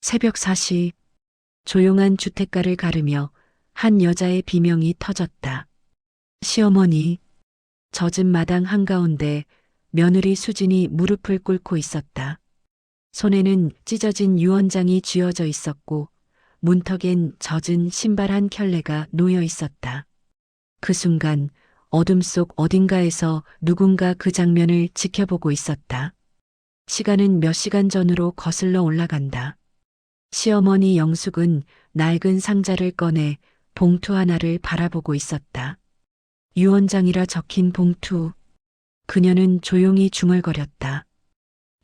새벽 4시 조용한 주택가를 가르며 한 여자의 비명이 터졌다. 시어머니. 젖은 마당 한가운데 며느리 수진이 무릎을 꿇고 있었다. 손에는 찢어진 유언장이 쥐어져 있었고 문턱엔 젖은 신발 한 켤레가 놓여 있었다. 그 순간 어둠 속 어딘가에서 누군가 그 장면을 지켜보고 있었다. 시간은 몇 시간 전으로 거슬러 올라간다. 시어머니 영숙은 낡은 상자를 꺼내 봉투 하나를 바라보고 있었다. 유언장이라 적힌 봉투. 그녀는 조용히 중얼거렸다.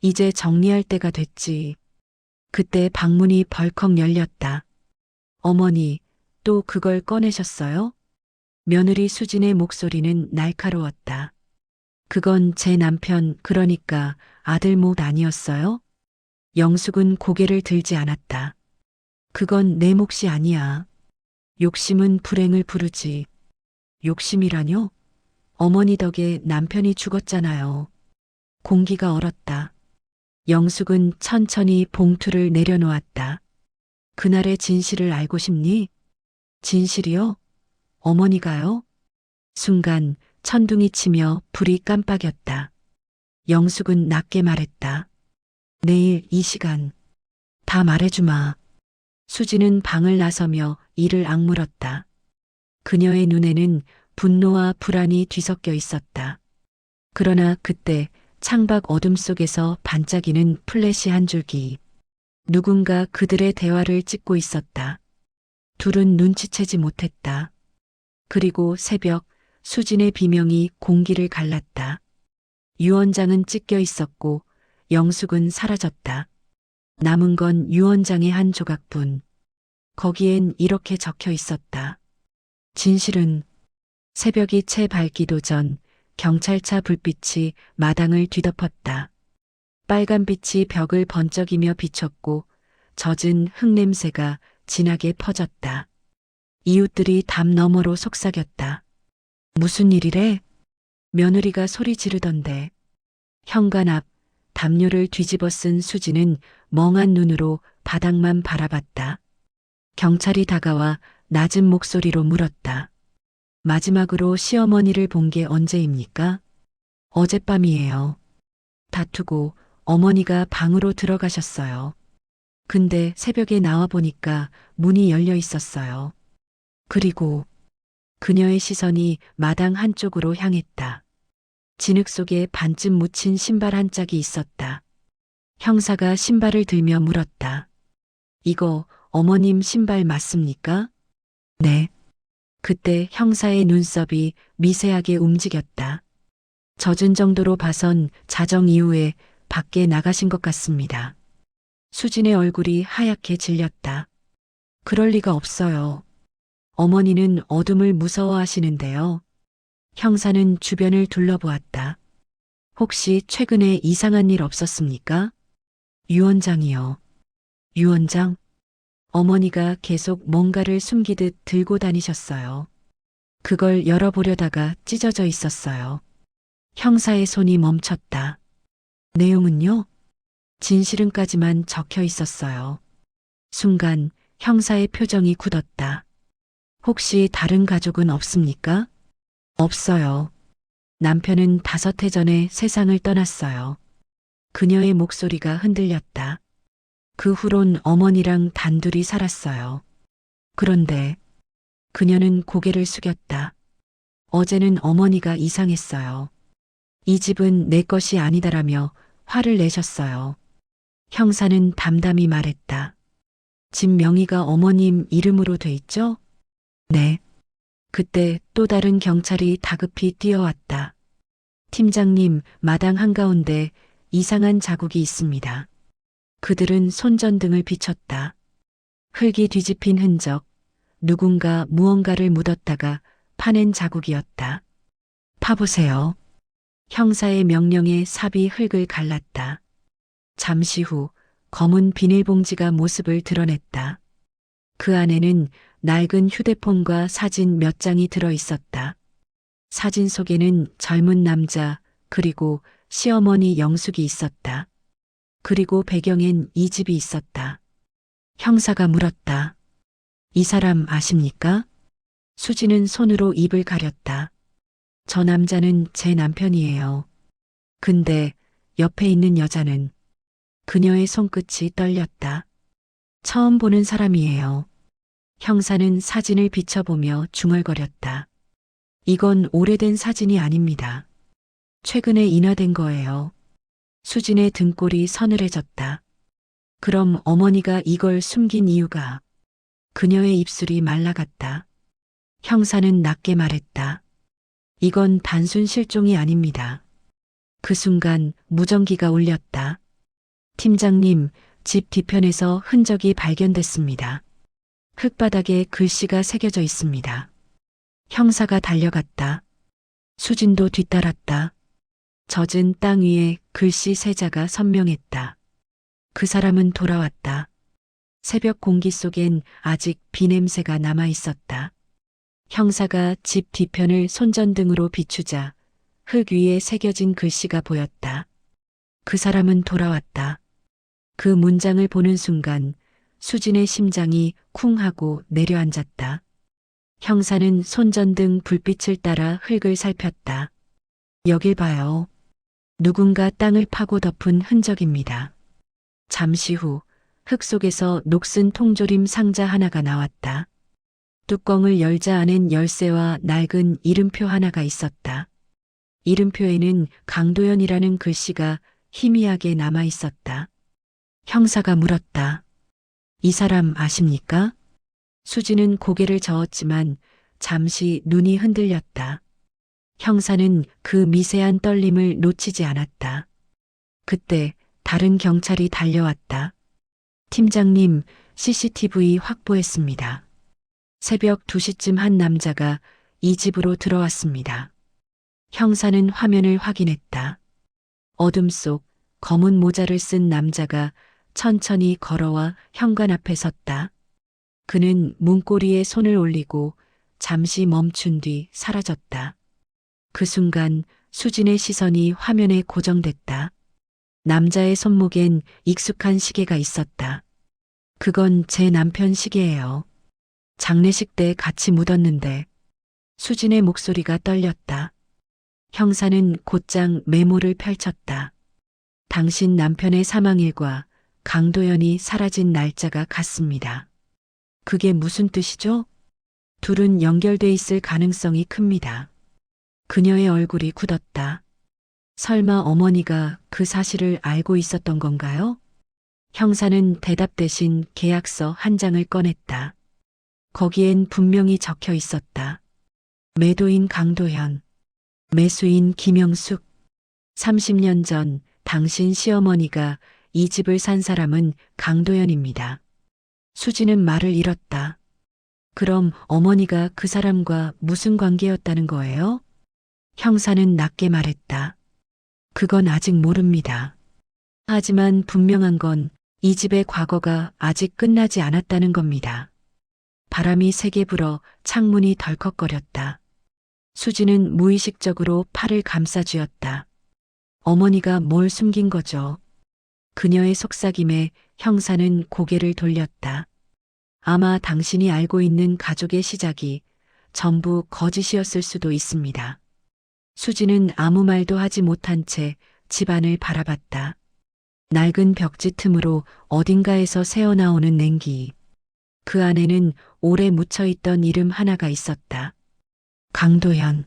이제 정리할 때가 됐지. 그때 방문이 벌컥 열렸다. 어머니, 또 그걸 꺼내셨어요? 며느리 수진의 목소리는 날카로웠다. 그건 제 남편, 그러니까 아들 목 아니었어요? 영숙은 고개를 들지 않았다. 그건 내 몫이 아니야. 욕심은 불행을 부르지. 욕심이라뇨? 어머니 덕에 남편이 죽었잖아요. 공기가 얼었다. 영숙은 천천히 봉투를 내려놓았다. 그날의 진실을 알고 싶니? 진실이요? 어머니가요? 순간 천둥이 치며 불이 깜빡였다. 영숙은 낮게 말했다. 내일 이 시간 다 말해주마. 수지는 방을 나서며 이를 악물었다. 그녀의 눈에는 분노와 불안이 뒤섞여 있었다. 그러나 그때 창밖 어둠 속에서 반짝이는 플래시 한 줄기. 누군가 그들의 대화를 찍고 있었다. 둘은 눈치채지 못했다. 그리고 새벽 수진의 비명이 공기를 갈랐다. 유언장은 찢겨 있었고 영숙은 사라졌다. 남은 건 유언장의 한 조각뿐. 거기엔 이렇게 적혀 있었다. 진실은. 새벽이 채 밝기도 전 경찰차 불빛이 마당을 뒤덮었다. 빨간빛이 벽을 번쩍이며 비쳤고 젖은 흙냄새가 진하게 퍼졌다. 이웃들이 담 너머로 속삭였다. 무슨 일이래? 며느리가 소리 지르던데. 현관 앞 담요를 뒤집어 쓴 수지는 멍한 눈으로 바닥만 바라봤다. 경찰이 다가와 낮은 목소리로 물었다. 마지막으로 시어머니를 본 게 언제입니까? 어젯밤이에요. 다투고 어머니가 방으로 들어가셨어요. 근데 새벽에 나와 보니까 문이 열려 있었어요. 그리고 그녀의 시선이 마당 한쪽으로 향했다. 진흙 속에 반쯤 묻힌 신발 한 짝이 있었다. 형사가 신발을 들며 물었다. 이거 어머님 신발 맞습니까? 네. 그때 형사의 눈썹이 미세하게 움직였다. 젖은 정도로 봐선 자정 이후에 밖에 나가신 것 같습니다. 수진의 얼굴이 하얗게 질렸다. 그럴 리가 없어요. 어머니는 어둠을 무서워하시는데요. 형사는 주변을 둘러보았다. 혹시 최근에 이상한 일 없었습니까? 유언장이요. 유언장? 어머니가 계속 뭔가를 숨기듯 들고 다니셨어요. 그걸 열어보려다가 찢어져 있었어요. 형사의 손이 멈췄다. 내용은요? 진실은까지만 적혀 있었어요. 순간 형사의 표정이 굳었다. 혹시 다른 가족은 없습니까? 없어요. 남편은 5해 전에 세상을 떠났어요. 그녀의 목소리가 흔들렸다. 그 후론 어머니랑 단둘이 살았어요. 그런데 그녀는 고개를 숙였다. 어제는 어머니가 이상했어요. 이 집은 내 것이 아니다라며 화를 내셨어요. 형사는 담담히 말했다. 집 명의가 어머님 이름으로 돼 있죠? 네. 그때 또 다른 경찰이 다급히 뛰어왔다. 팀장님, 마당 한가운데 이상한 자국이 있습니다. 그들은 손전등을 비췄다. 흙이 뒤집힌 흔적, 누군가 무언가를 묻었다가 파낸 자국이었다. 파보세요. 형사의 명령에 삽이 흙을 갈랐다. 잠시 후 검은 비닐봉지가 모습을 드러냈다. 그 안에는 낡은 휴대폰과 사진 몇 장이 들어 있었다. 사진 속에는 젊은 남자 그리고 시어머니 영숙이 있었다. 그리고 배경엔 이 집이 있었다. 형사가 물었다. 이 사람 아십니까? 수지는 손으로 입을 가렸다. 저 남자는 제 남편이에요. 근데 옆에 있는 여자는 그녀의 손끝이 떨렸다. 처음 보는 사람이에요. 형사는 사진을 비춰보며 중얼거렸다. 이건 오래된 사진이 아닙니다. 최근에 인화된 거예요. 수진의 등골이 서늘해졌다. 그럼 어머니가 이걸 숨긴 이유가? 그녀의 입술이 말라갔다. 형사는 낮게 말했다. 이건 단순 실종이 아닙니다. 그 순간 무전기가 울렸다. 팀장님, 집 뒤편에서 흔적이 발견됐습니다. 흙바닥에 글씨가 새겨져 있습니다. 형사가 달려갔다. 수진도 뒤따랐다. 젖은 땅 위에 글씨 세자가 선명했다. 그 사람은 돌아왔다. 새벽 공기 속엔 아직 비 냄새가 남아 있었다. 형사가 집 뒤편을 손전등으로 비추자 흙 위에 새겨진 글씨가 보였다. 그 사람은 돌아왔다. 그 문장을 보는 순간 수진의 심장이 쿵 하고 내려앉았다. 형사는 손전등 불빛을 따라 흙을 살폈다. 여길 봐요. 누군가 땅을 파고 덮은 흔적입니다. 잠시 후 흙 속에서 녹슨 통조림 상자 하나가 나왔다. 뚜껑을 열자 안엔 열쇠와 낡은 이름표 하나가 있었다. 이름표에는 강도연이라는 글씨가 희미하게 남아 있었다. 형사가 물었다. 이 사람 아십니까? 수지는 고개를 저었지만 잠시 눈이 흔들렸다. 형사는 그 미세한 떨림을 놓치지 않았다. 그때 다른 경찰이 달려왔다. 팀장님, CCTV 확보했습니다. 새벽 2시쯤 한 남자가 이 집으로 들어왔습니다. 형사는 화면을 확인했다. 어둠 속 검은 모자를 쓴 남자가 천천히 걸어와 현관 앞에 섰다. 그는 문고리에 손을 올리고 잠시 멈춘 뒤 사라졌다. 그 순간 수진의 시선이 화면에 고정됐다. 남자의 손목엔 익숙한 시계가 있었다. 그건 제 남편 시계예요. 장례식 때 같이 묻었는데. 수진의 목소리가 떨렸다. 형사는 곧장 메모를 펼쳤다. 당신 남편의 사망일과 강도연이 사라진 날짜가 같습니다. 그게 무슨 뜻이죠? 둘은 연결돼 있을 가능성이 큽니다. 그녀의 얼굴이 굳었다. 설마 어머니가 그 사실을 알고 있었던 건가요? 형사는 대답 대신 계약서 한 장을 꺼냈다. 거기엔 분명히 적혀 있었다. 매도인 강도현, 매수인 김영숙. 30년 전 당신 시어머니가 이 집을 산 사람은 강도현입니다. 수지는 말을 잃었다. 그럼 어머니가 그 사람과 무슨 관계였다는 거예요? 형사는 낮게 말했다. 그건 아직 모릅니다. 하지만 분명한 건 이 집의 과거가 아직 끝나지 않았다는 겁니다. 바람이 세게 불어 창문이 덜컥거렸다. 수지는 무의식적으로 팔을 감싸쥐었다. 어머니가 뭘 숨긴 거죠? 그녀의 속삭임에 형사는 고개를 돌렸다. 아마 당신이 알고 있는 가족의 시작이 전부 거짓이었을 수도 있습니다. 수지는 아무 말도 하지 못한 채 집안을 바라봤다. 낡은 벽지 틈으로 어딘가에서 새어나오는 냉기. 그 안에는 오래 묻혀있던 이름 하나가 있었다. 강도현.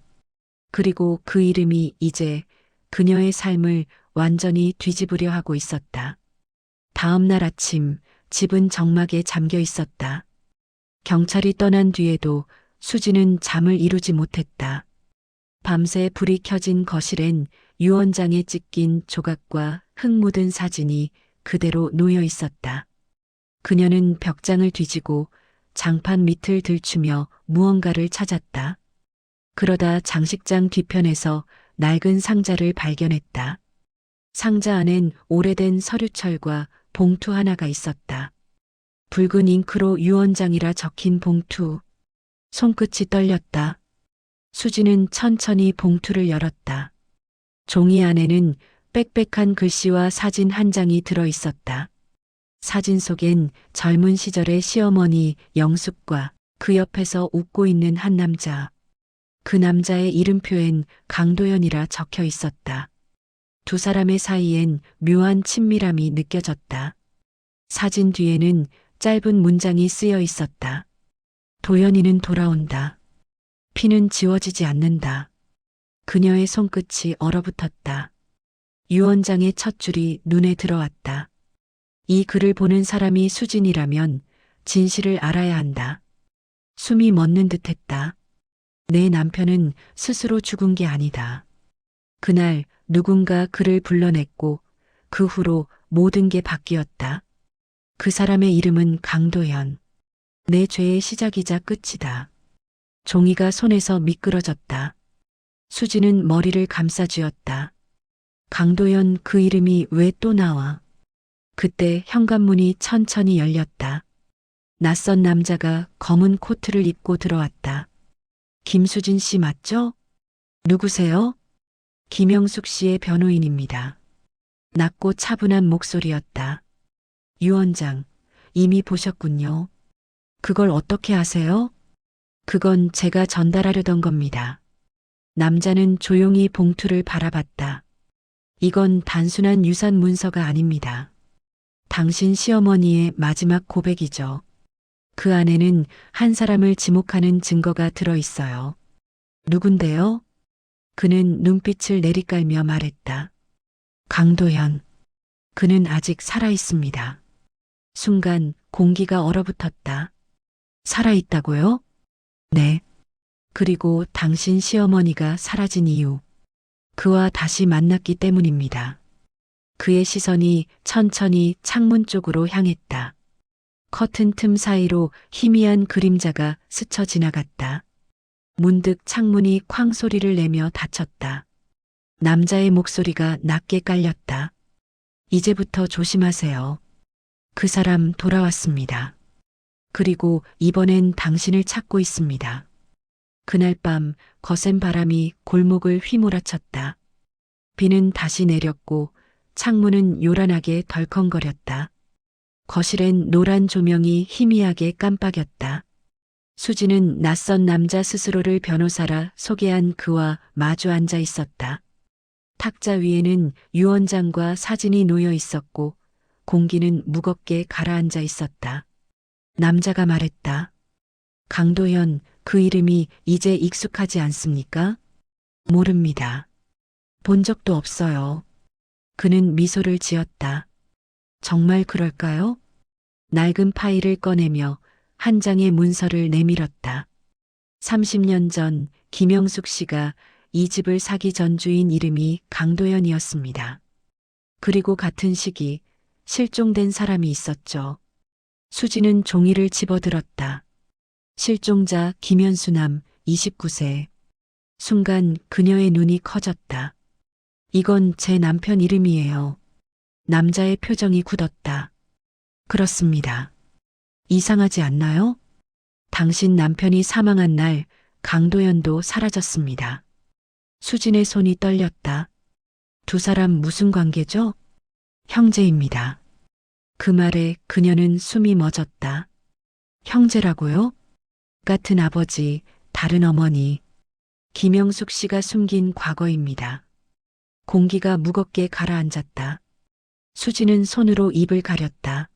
그리고 그 이름이 이제 그녀의 삶을 완전히 뒤집으려 하고 있었다. 다음 날 아침 집은 정막에 잠겨 있었다. 경찰이 떠난 뒤에도 수지는 잠을 이루지 못했다. 밤새 불이 켜진 거실엔 유언장에 찢긴 조각과 흙 묻은 사진이 그대로 놓여 있었다. 그녀는 벽장을 뒤지고 장판 밑을 들추며 무언가를 찾았다. 그러다 장식장 뒤편에서 낡은 상자를 발견했다. 상자 안엔 오래된 서류철과 봉투 하나가 있었다. 붉은 잉크로 유언장이라 적힌 봉투. 손끝이 떨렸다. 수지는 천천히 봉투를 열었다. 종이 안에는 빽빽한 글씨와 사진 한 장이 들어 있었다. 사진 속엔 젊은 시절의 시어머니 영숙과 그 옆에서 웃고 있는 한 남자. 그 남자의 이름표엔 강도연이라 적혀 있었다. 두 사람의 사이엔 묘한 친밀함이 느껴졌다. 사진 뒤에는 짧은 문장이 쓰여 있었다. 도연이는 돌아온다. 피는 지워지지 않는다. 그녀의 손끝이 얼어붙었다. 유언장의 첫 줄이 눈에 들어왔다. 이 글을 보는 사람이 수진이라면 진실을 알아야 한다. 숨이 멎는 듯했다. 내 남편은 스스로 죽은 게 아니다. 그날 누군가 그를 불러냈고 그 후로 모든 게 바뀌었다. 그 사람의 이름은 강도연. 내 죄의 시작이자 끝이다. 종이가 손에서 미끄러졌다. 수지는 머리를 감싸쥐었다. 강도연, 그 이름이 왜 또 나와? 그때 현관문이 천천히 열렸다. 낯선 남자가 검은 코트를 입고 들어왔다. 김수진 씨 맞죠? 누구세요? 김영숙 씨의 변호인입니다. 낮고 차분한 목소리였다. 유언장, 이미 보셨군요. 그걸 어떻게 아세요? 그건 제가 전달하려던 겁니다. 남자는 조용히 봉투를 바라봤다. 이건 단순한 유산 문서가 아닙니다. 당신 시어머니의 마지막 고백이죠. 그 안에는 한 사람을 지목하는 증거가 들어 있어요. 누군데요? 그는 눈빛을 내리깔며 말했다. 강도현. 그는 아직 살아 있습니다. 순간 공기가 얼어붙었다. 살아 있다고요? 네. 그리고 당신 시어머니가 사라진 이유. 그와 다시 만났기 때문입니다. 그의 시선이 천천히 창문 쪽으로 향했다. 커튼 틈 사이로 희미한 그림자가 스쳐 지나갔다. 문득 창문이 쾅 소리를 내며 닫혔다. 남자의 목소리가 낮게 깔렸다. 이제부터 조심하세요. 그 사람 돌아왔습니다. 그리고 이번엔 당신을 찾고 있습니다. 그날 밤 거센 바람이 골목을 휘몰아쳤다. 비는 다시 내렸고 창문은 요란하게 덜컹거렸다. 거실엔 노란 조명이 희미하게 깜빡였다. 수지는 낯선 남자 스스로를 변호사라 소개한 그와 마주 앉아 있었다. 탁자 위에는 유언장과 사진이 놓여 있었고 공기는 무겁게 가라앉아 있었다. 남자가 말했다. 강도현, 그 이름이 이제 익숙하지 않습니까? 모릅니다. 본 적도 없어요. 그는 미소를 지었다. 정말 그럴까요? 낡은 파일을 꺼내며 한 장의 문서를 내밀었다. 30년 전 김영숙 씨가 이 집을 사기 전 주인 이름이 강도연이었습니다. 그리고 같은 시기 실종된 사람이 있었죠. 수지는 종이를 집어들었다. 실종자 김현수남 29세. 순간 그녀의 눈이 커졌다. 이건 제 남편 이름이에요. 남자의 표정이 굳었다. 그렇습니다. 이상하지 않나요? 당신 남편이 사망한 날 강도연도 사라졌습니다. 수진의 손이 떨렸다. 두 사람 무슨 관계죠? 형제입니다. 그 말에 그녀는 숨이 멎었다. 형제라고요? 같은 아버지, 다른 어머니. 김영숙 씨가 숨긴 과거입니다. 공기가 무겁게 가라앉았다. 수지는 손으로 입을 가렸다.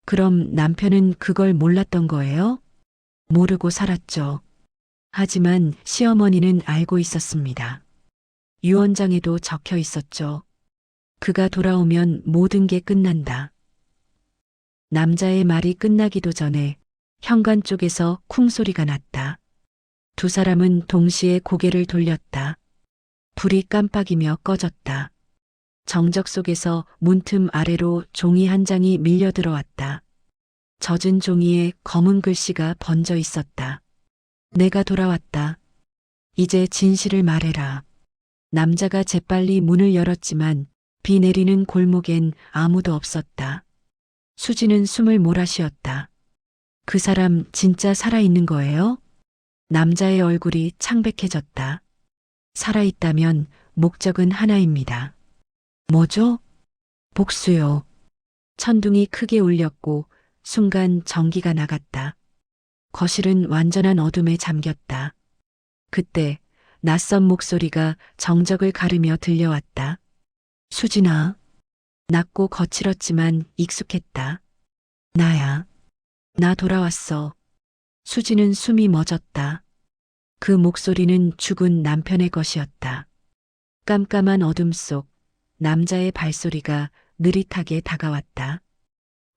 그럼 남편은 그걸 몰랐던 거예요? 모르고 살았죠. 하지만 시어머니는 알고 있었습니다. 유언장에도 적혀 있었죠. 그가 돌아오면 모든 게 끝난다. 남자의 말이 끝나기도 전에 현관 쪽에서 쿵 소리가 났다. 두 사람은 동시에 고개를 돌렸다. 불이 깜빡이며 꺼졌다. 정적 속에서 문틈 아래로 종이 한 장이 밀려 들어왔다. 젖은 종이에 검은 글씨가 번져 있었다. 내가 돌아왔다. 이제 진실을 말해라. 남자가 재빨리 문을 열었지만 비 내리는 골목엔 아무도 없었다. 수지는 숨을 몰아쉬었다. 그 사람 진짜 살아있는 거예요? 남자의 얼굴이 창백해졌다. 살아있다면 목적은 하나입니다. 뭐죠? 복수요. 천둥이 크게 울렸고 순간 전기가 나갔다. 거실은 완전한 어둠에 잠겼다. 그때 낯선 목소리가 정적을 가르며 들려왔다. 수진아. 낮고 거칠었지만 익숙했다. 나야. 나 돌아왔어. 수지는 숨이 멎었다. 그 목소리는 죽은 남편의 것이었다. 깜깜한 어둠 속 남자의 발소리가 느릿하게 다가왔다.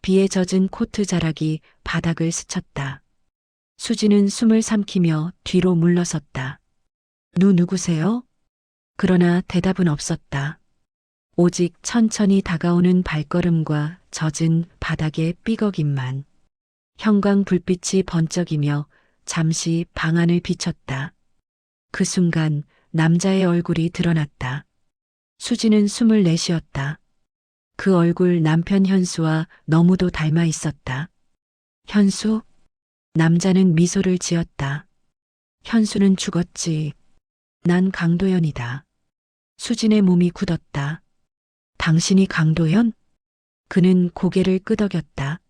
비에 젖은 코트 자락이 바닥을 스쳤다. 수지는 숨을 삼키며 뒤로 물러섰다. 누구세요? 그러나 대답은 없었다. 오직 천천히 다가오는 발걸음과 젖은 바닥의 삐걱임만. 형광 불빛이 번쩍이며 잠시 방 안을 비췄다. 그 순간 남자의 얼굴이 드러났다. 수지는 숨을 내쉬었다. 그 얼굴 남편 현수와 너무도 닮아 있었다. 현수? 남자는 미소를 지었다. 현수는 죽었지. 난 강도연이다. 수진의 몸이 굳었다. 당신이 강도연? 그는 고개를 끄덕였다.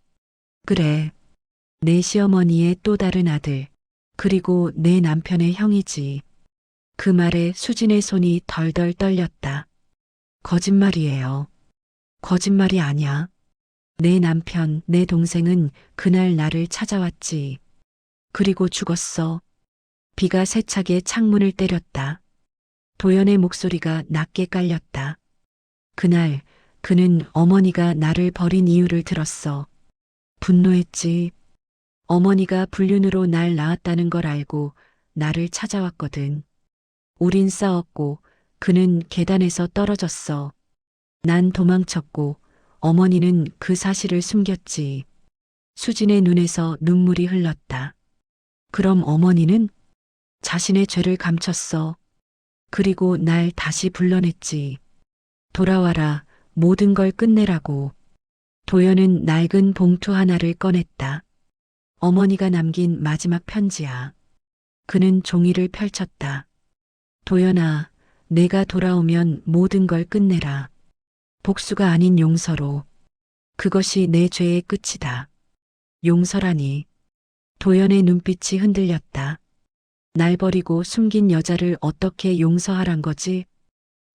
그래. 내 시어머니의 또 다른 아들, 그리고 내 남편의 형이지. 그 말에 수진의 손이 덜덜 떨렸다. 거짓말이에요. 거짓말이 아니야. 내 남편, 내 동생은 그날 나를 찾아왔지. 그리고 죽었어. 비가 세차게 창문을 때렸다. 도연의 목소리가 낮게 깔렸다. 그날 그는 어머니가 나를 버린 이유를 들었어. 분노했지. 어머니가 불륜으로 날 낳았다는 걸 알고 나를 찾아왔거든. 우린 싸웠고 그는 계단에서 떨어졌어. 난 도망쳤고 어머니는 그 사실을 숨겼지. 수진의 눈에서 눈물이 흘렀다. 그럼 어머니는 자신의 죄를 감췄어. 그리고 날 다시 불러냈지. 돌아와라, 모든 걸 끝내라고. 도연은 낡은 봉투 하나를 꺼냈다. 어머니가 남긴 마지막 편지야. 그는 종이를 펼쳤다. 도연아, 내가 돌아오면 모든 걸 끝내라. 복수가 아닌 용서로. 그것이 내 죄의 끝이다. 용서라니. 도연의 눈빛이 흔들렸다. 날 버리고 숨긴 여자를 어떻게 용서하란 거지?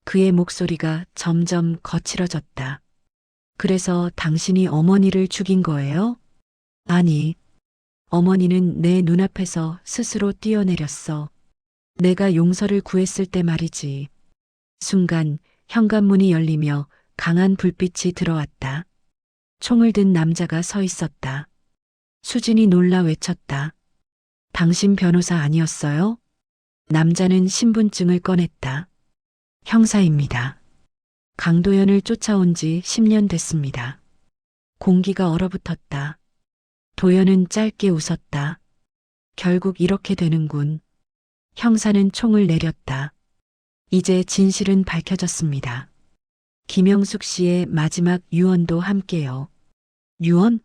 그의 목소리가 점점 거칠어졌다. 그래서 당신이 어머니를 죽인 거예요? 아니. 어머니는 내 눈앞에서 스스로 뛰어내렸어. 내가 용서를 구했을 때 말이지. 순간 현관문이 열리며 강한 불빛이 들어왔다. 총을 든 남자가 서 있었다. 수진이 놀라 외쳤다. 당신 변호사 아니었어요? 남자는 신분증을 꺼냈다. 형사입니다. 강도연을 쫓아온 지 10년 됐습니다. 공기가 얼어붙었다. 도연은 짧게 웃었다. 결국 이렇게 되는군. 형사는 총을 내렸다. 이제 진실은 밝혀졌습니다. 김영숙 씨의 마지막 유언도 함께요. 유언?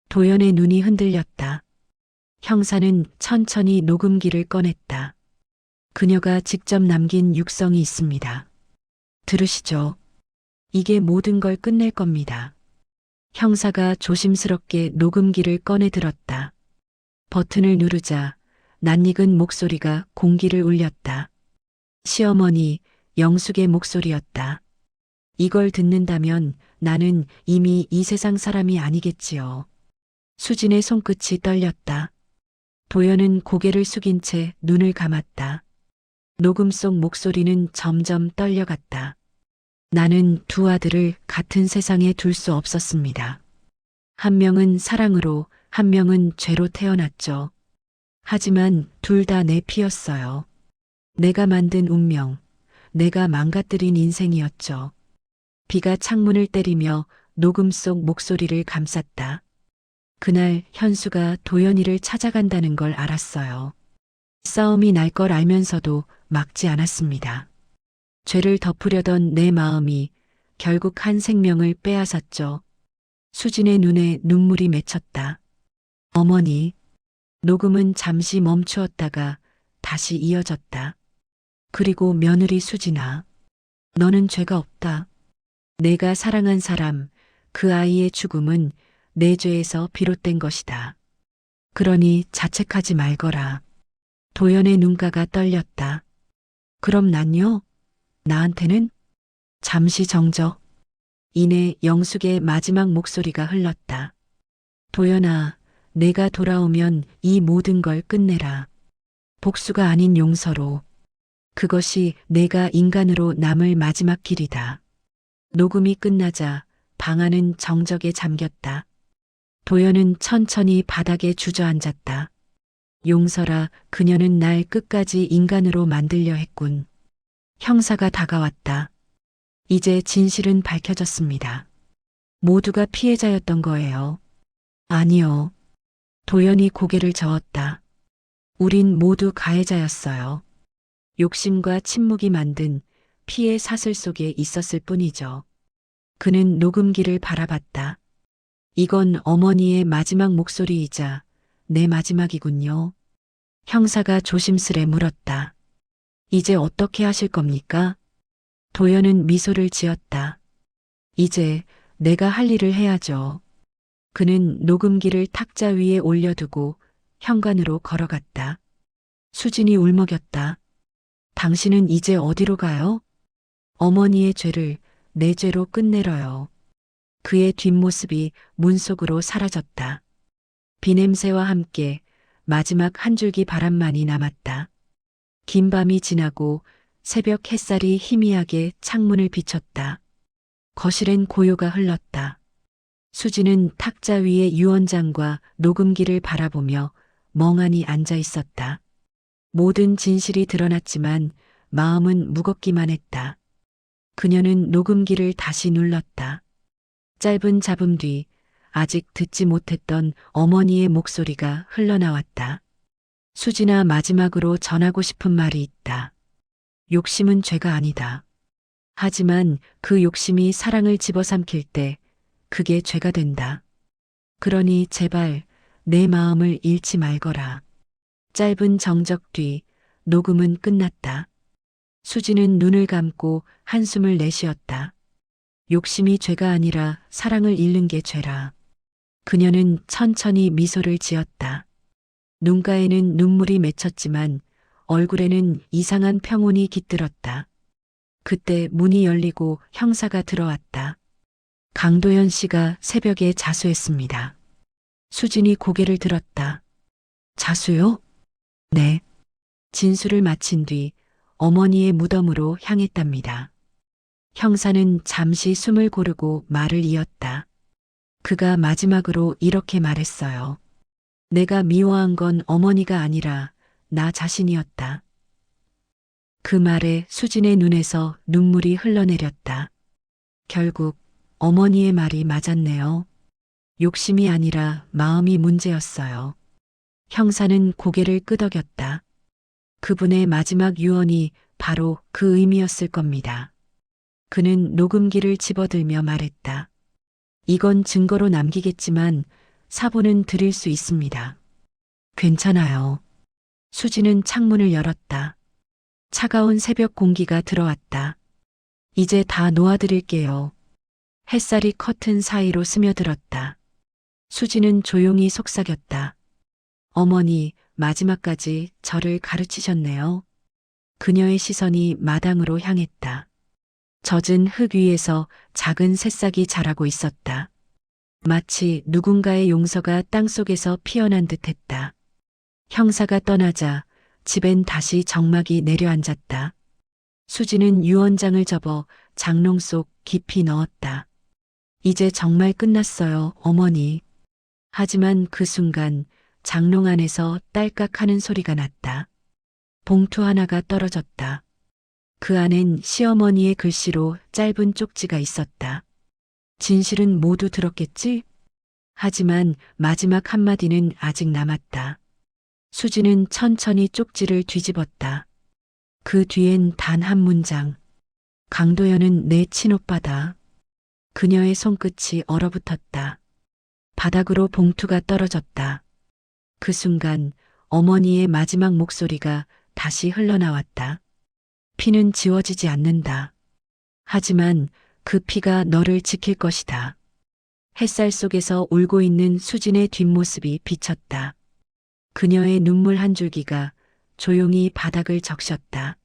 도연의 눈이 흔들렸다. 형사는 천천히 녹음기를 꺼냈다. 그녀가 직접 남긴 육성이 있습니다. 들으시죠? 이게 모든 걸 끝낼 겁니다. 형사가 조심스럽게 녹음기를 꺼내 들었다. 버튼을 누르자 낯익은 목소리가 공기를 울렸다. 시어머니 영숙의 목소리였다. 이걸 듣는다면 나는 이미 이 세상 사람이 아니겠지요. 수진의 손끝이 떨렸다. 도연은 고개를 숙인 채 눈을 감았다. 녹음 속 목소리는 점점 떨려갔다. 나는 두 아들을 같은 세상에 둘 수 없었습니다. 한 명은 사랑으로, 한 명은 죄로 태어났죠. 하지만 둘 다 내 피였어요. 내가 만든 운명, 내가 망가뜨린 인생이었죠. 비가 창문을 때리며 녹음 속 목소리를 감쌌다. 그날 현수가 도연이를 찾아간다는 걸 알았어요. 싸움이 날 걸 알면서도 막지 않았습니다. 죄를 덮으려던 내 마음이 결국 한 생명을 빼앗았죠. 수진의 눈에 눈물이 맺혔다. 어머니, 녹음은 잠시 멈추었다가 다시 이어졌다. 그리고 며느리 수진아, 너는 죄가 없다. 내가 사랑한 사람, 그 아이의 죽음은 내 죄에서 비롯된 것이다. 그러니 자책하지 말거라. 도연의 눈가가 떨렸다. 그럼 난요? 나한테는? 잠시 정적. 이내 영숙의 마지막 목소리가 흘렀다. 도연아, 내가 돌아오면 이 모든 걸 끝내라. 복수가 아닌 용서로. 그것이 내가 인간으로 남을 마지막 길이다. 녹음이 끝나자 방 안은 정적에 잠겼다. 도연은 천천히 바닥에 주저앉았다. 용서라, 그녀는 날 끝까지 인간으로 만들려 했군. 형사가 다가왔다. 이제 진실은 밝혀졌습니다. 모두가 피해자였던 거예요. 아니요. 도연이 고개를 저었다. 우린 모두 가해자였어요. 욕심과 침묵이 만든 피의 사슬 속에 있었을 뿐이죠. 그는 녹음기를 바라봤다. 이건 어머니의 마지막 목소리이자 내 마지막이군요. 형사가 조심스레 물었다. 이제 어떻게 하실 겁니까? 도연은 미소를 지었다. 이제 내가 할 일을 해야죠. 그는 녹음기를 탁자 위에 올려두고 현관으로 걸어갔다. 수진이 울먹였다. 당신은 이제 어디로 가요? 어머니의 죄를 내 죄로 끝내러요. 그의 뒷모습이 문 속으로 사라졌다. 비냄새와 함께 마지막 한 줄기 바람만이 남았다. 긴 밤이 지나고 새벽 햇살이 희미하게 창문을 비췄다. 거실엔 고요가 흘렀다. 수지는 탁자 위에 유언장과 녹음기를 바라보며 멍하니 앉아 있었다. 모든 진실이 드러났지만 마음은 무겁기만 했다. 그녀는 녹음기를 다시 눌렀다. 짧은 잡음 뒤 아직 듣지 못했던 어머니의 목소리가 흘러나왔다. 수진아, 마지막으로 전하고 싶은 말이 있다. 욕심은 죄가 아니다. 하지만 그 욕심이 사랑을 집어삼킬 때 그게 죄가 된다. 그러니 제발 내 마음을 잃지 말거라. 짧은 정적 뒤 녹음은 끝났다. 수지는 눈을 감고 한숨을 내쉬었다. 욕심이 죄가 아니라 사랑을 잃는 게 죄라. 그녀는 천천히 미소를 지었다. 눈가에는 눈물이 맺혔지만 얼굴에는 이상한 평온이 깃들었다. 그때 문이 열리고 형사가 들어왔다. 강도연 씨가 새벽에 자수했습니다. 수진이 고개를 들었다. 자수요? 네. 진술을 마친 뒤 어머니의 무덤으로 향했답니다. 형사는 잠시 숨을 고르고 말을 이었다. 그가 마지막으로 이렇게 말했어요. 내가 미워한 건 어머니가 아니라 나 자신이었다. 그 말에 수진의 눈에서 눈물이 흘러내렸다. 결국 어머니의 말이 맞았네요. 욕심이 아니라 마음이 문제였어요. 형사는 고개를 끄덕였다. 그분의 마지막 유언이 바로 그 의미였을 겁니다. 그는 녹음기를 집어들며 말했다. 이건 증거로 남기겠지만 사본은 드릴 수 있습니다. 괜찮아요. 수지는 창문을 열었다. 차가운 새벽 공기가 들어왔다. 이제 다 놓아드릴게요. 햇살이 커튼 사이로 스며들었다. 수지는 조용히 속삭였다. 어머니, 마지막까지 저를 가르치셨네요. 그녀의 시선이 마당으로 향했다. 젖은 흙 위에서 작은 새싹이 자라고 있었다. 마치 누군가의 용서가 땅속에서 피어난 듯했다. 형사가 떠나자 집엔 다시 정막이 내려앉았다. 수지는 유언장을 접어 장롱 속 깊이 넣었다. 이제 정말 끝났어요, 어머니. 하지만 그 순간 장롱 안에서 딸깍 하는 소리가 났다. 봉투 하나가 떨어졌다. 그 안엔 시어머니의 글씨로 짧은 쪽지가 있었다. 진실은 모두 들었겠지? 하지만 마지막 한마디는 아직 남았다. 수지는 천천히 쪽지를 뒤집었다. 그 뒤엔 단 한 문장. 강도연은 내 친오빠다. 그녀의 손끝이 얼어붙었다. 바닥으로 봉투가 떨어졌다. 그 순간 어머니의 마지막 목소리가 다시 흘러나왔다. 피는 지워지지 않는다. 하지만 그 피가 너를 지킬 것이다. 햇살 속에서 울고 있는 수진의 뒷모습이 비쳤다. 그녀의 눈물 한 줄기가 조용히 바닥을 적셨다.